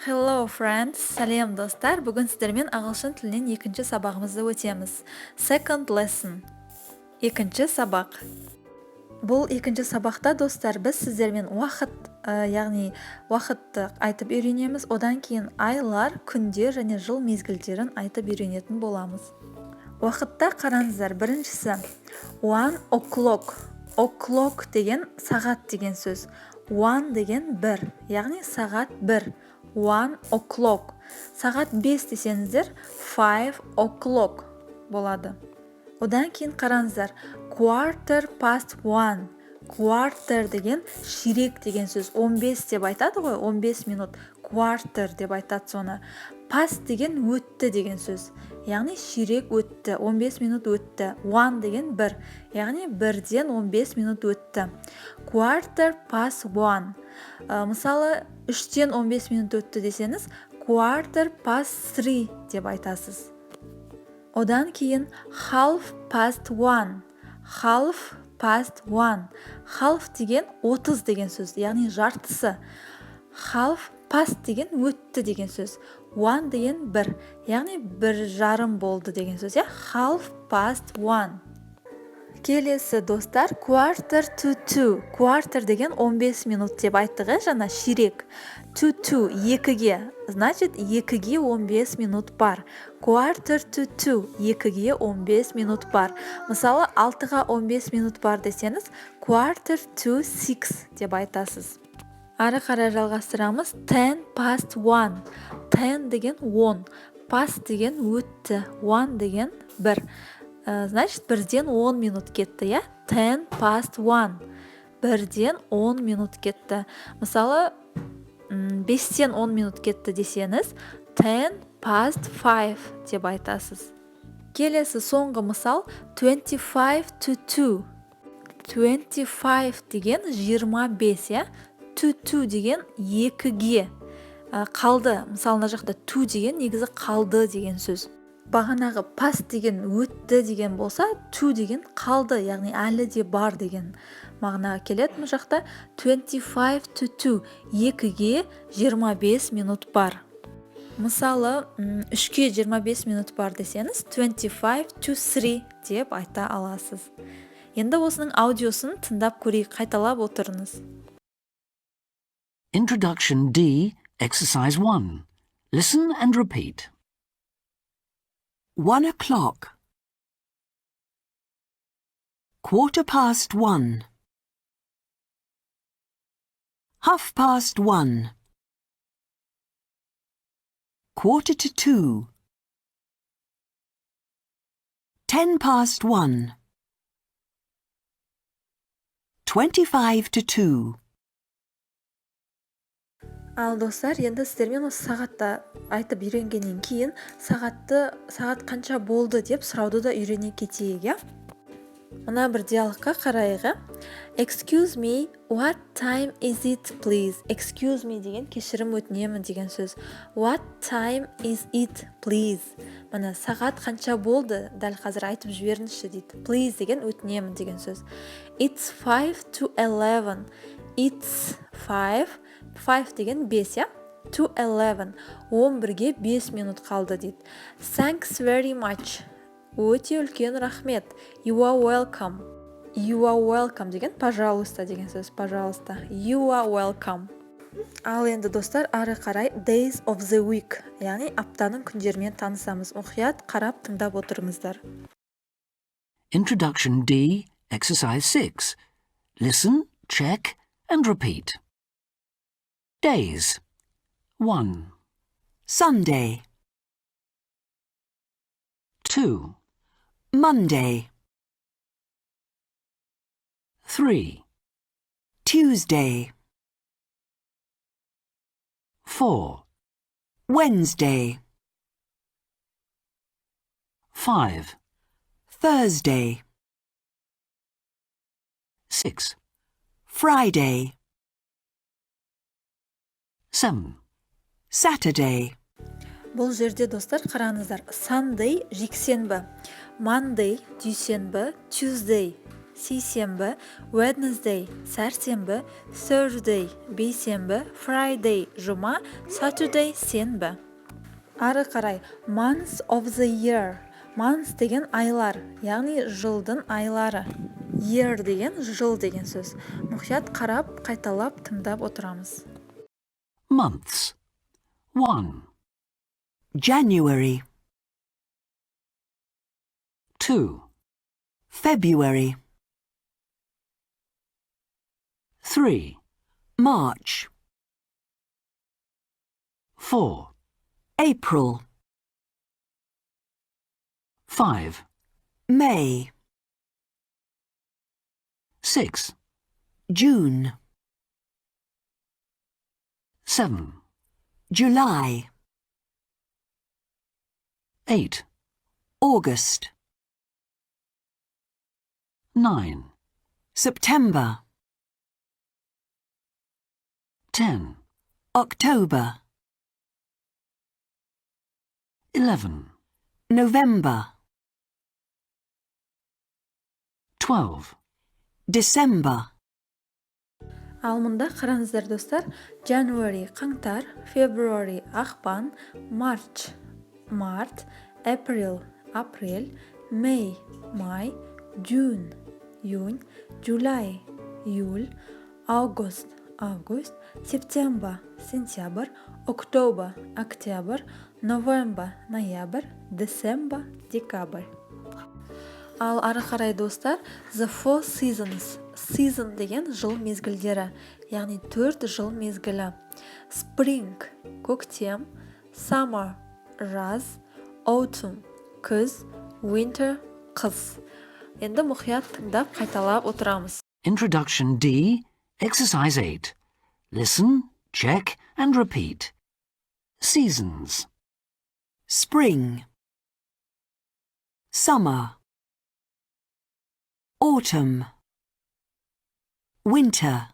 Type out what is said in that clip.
Hello friends, сәлем достар. Бүгін сіздермен ағылшын тілінен екінші сабағымызды өтеміз. Second lesson. Екінші сабақ. Бұл екінші сабақта достар біз сіздермен яғни уақытты айтып үйренеміз. Одан кейін айлар, күндер және жыл мезгілдерін айтып үйренетін боламыз. Уақытта қараңыздар. Біріншісі 1 o'clock. O'clock деген сағат деген сөз. 1 деген 1, яғни сағат 1. 1 o'clock. Сағат 5 десеңіздер 5 o'clock болады. Одан кейін қараңыздар. Quarter past 1. Quarter деген ширек деген сөз. 15 деп айтады ғой, 15 минут. Quarter деп айтады соны. Past деген өтті деген сөз. Яғни ширек өтті, 15 минут өтті. 1 деген 1, яғни 1-ден 15 минут өтті. Quarter past 1. Мысалы, 3-тен 15 минут өтті десеңіз, quarter past 3 деп айтасыз. Одан кейін half past 1. Half past 1. Half деген 30 деген сөз, яғни жартысы. Half past деген өтті деген сөз. 1 деген 1, яғни 1,5 болды деген сөз. Half past 1. Келесі достар, quarter to 2. Quarter деген 15 минут деп айттық, жаңа ширек. To 2, 2-ге. Значит, 2-ге 15 минут бар. Quarter to 2, 2-ге 15 минут бар. Мысалы, 6-ға 15 минут бар десеңіз, quarter to 6 деп айтасыз. Ары қарай жалғастырамыз. 10 past 1. 10 деген 10. Past деген өтті. 1 деген 1. Значит, 1-ден 10 минут кетті, 10 past 1. 1-ден 10 минут кетті. Мысалы, 5-тен 10 минут кетті десеңіз, 10 past 5 деп айтасыз. Келесі соңғы мысал, 25 to 2. 25 деген 25, to 2 деген 2-ге. Қалды, мысалы, мына жақта to деген негізі қалды деген сөз. Бағанағы past деген өтті деген болса, to деген қалды, яғни әлі де бар деген мағынаға келеді. Бұл жақта 25 to 2, 2-ге 25 минут бар. Мысалы, 3-ге 25 минут бар десеңіз, 25 to 3 деп айта аласыз. Енді осының аудиосын тыңдап көрейік, қайталап отырыңыз. Introduction D, Exercise 1. Listen and repeat. 1 o'clock. 1:15. 1:30. 1:45. 10 past 1. 25 to 2. Ал достар, енді сіздермен осы сағатта айтып үйренгеннен кейін сағат қанша болды деп сұрауды да үйрене кетейік, Мына бір диалогқа қарайық, Excuse me, what time is it, please? Excuse me деген кешірім өтінемін деген сөз. What time is it, please? Мына сағат қанша болды? Дәл қазір айтып жіберіңізші дейді. Please деген өтінемін деген сөз. It's 5 to 11. It's 5. 5 деген 5, To 11. 11-ге 5 минут қалды дейді. Thanks very much. Өте үлкен рахмет. You are welcome. You are welcome деген пожалуйста деген сөз. Пожалуйста. You are welcome. Ал енді достар, ары қарай days of the week, яғни аптаның күндерімен танысамыз. Мұқият қарап тыңдап отырыңыздар. Introduction D, Exercise 6. Listen, check and repeat. Days. 1, Sunday. 2, Monday. 3, Tuesday. 4, Wednesday. 5, Thursday. 6, Friday. 7, Saturday. Бұл жерде достар қараңыздар. Sunday жексенбі, Monday дүйсенбі, Tuesday сейсенбі, Wednesday, сәрсенбі, Thursday, бейсенбі, Friday, жұма, Saturday, сенбі. Ары қарай, months of the year. Months деген айлар, яғни жылдың айлары. Year деген жыл деген сөз. Мұқият қарап, қайталап, тыңдап отырамыз. Months. 1, January, 2, February, 3, March, 4, April, 5, May, 6, June, 7, July, 8, August, 9, September, 10, October, 11, November, 12, December, Ал мұнда қараңыздар достар, January қаңтар, February ақпан, March март, April апрель, May май, June июнь, July июль, August август, September сентябрь, October октябрь, November ноябрь, December декабрь. Ал ары қарай достар, the four seasons. Season деген жыл мезгілдері, яғни 4 жыл мезгілі. Spring көктем, summer жаз, autumn күз, winter қыс. Енді мұқият тыңдап қайталап отырамыз. Introduction D, Exercise 8. Listen, check and repeat. Seasons. Spring, Summer, Autumn, Winter,